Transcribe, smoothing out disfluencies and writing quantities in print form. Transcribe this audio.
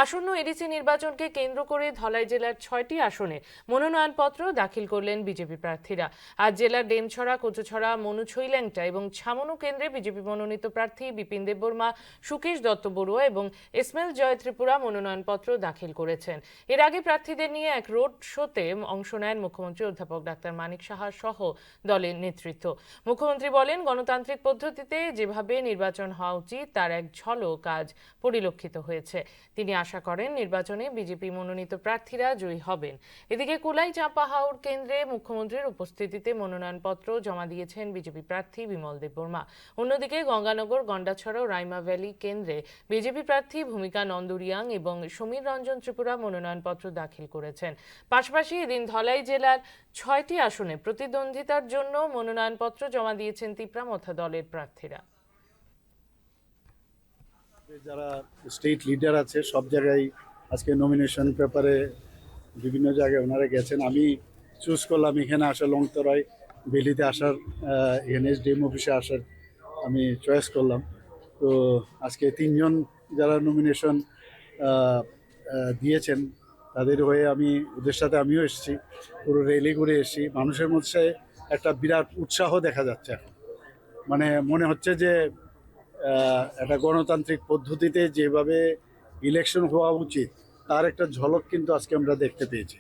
আসন্ন এডিসি নির্বাচনকে কেন্দ্র করে ধলাই জেলার 6টি আসনে মনোনয়নপত্র দাখিল করলেন বিজেপি প্রার্থীরা। আজ জেলার ডেমছড়া, কচুছড়া, মনুছইল্যাংটা এবং ছামনু কেন্দ্রে বিজেপি মনোনীত প্রার্থী বিপিন দেববর্মা, সুকেশ দত্ত বড়ুয়া এবং ইসমাইল জয় ত্রিপুরা মনোনয়নপত্র দাখিল করেছেন। এর আগে প্রার্থীদের নিয়ে এক রোড শোতে অংশ নেন মুখ্যমন্ত্রী অধ্যাপক ডাক্তার মানিক সাহা সহ দলের নেতৃত্ব। মুখ্যমন্ত্রী বলেন, গণতান্ত্রিক পদ্ধতিতে যেভাবে নির্বাচন হওয়া উচিত তার এক ঝলক আজ পরিলক্ষিত হয়েছে। তিনি আশা করেন নির্বাচনে বিজেপি মনোনীত প্রার্থীরা জয়ী হবেন। এদিকে কুলাই চাঁপা হাওড় কেন্দ্রে মুখ্যমন্ত্রীর উপস্থিতিতে মনোনয়নপত্র জমা দিয়েছেন বিজেপি প্রার্থী বিমল দেববর্মা। অন্যদিকে গঙ্গানগর, গন্ডাছড়া ও রাইমা ভ্যালি কেন্দ্রে বিজেপি প্রার্থী ভূমিকা নন্দুরিয়াং এবং সমীর রঞ্জন ত্রিপুরা মনোনয়নপত্র দাখিল করেছেন। পাশাপাশি এদিন ধলাই জেলার 6টি আসনে প্রতিদ্বন্দ্বিতার জন্য মনোনয়নপত্র জমা দিয়েছেন তিপ্রামথা দলের প্রার্থীরা। যারা স্টেট লিডার আছে সব জায়গায় আজকে নমিনেশন পেপারে বিভিন্ন জায়গায় ওনারা গেছেন। আমি চুজ করলাম এখানে আসা, লংতরায় বেলিতে আসার, এখানে এসডিএম অফিসে আসার আমি চয়েস করলাম। তো আজকে 3জন যারা নমিনেশন দিয়েছেন তাদের হয়ে আমি ওদের সাথে আমিও এসেছি, পুরো র্যালি করে এসেছি। মানুষের মধ্যে একটা বিরাট উৎসাহ দেখা যাচ্ছে এখন। মানে মনে হচ্ছে যে একটা গণতান্ত্রিক পদ্ধতিতে যেভাবে ইলেকশন হওয়া উচিত তার একটা ঝলক কিন্তু আজকে আমরা দেখতে পেয়েছি।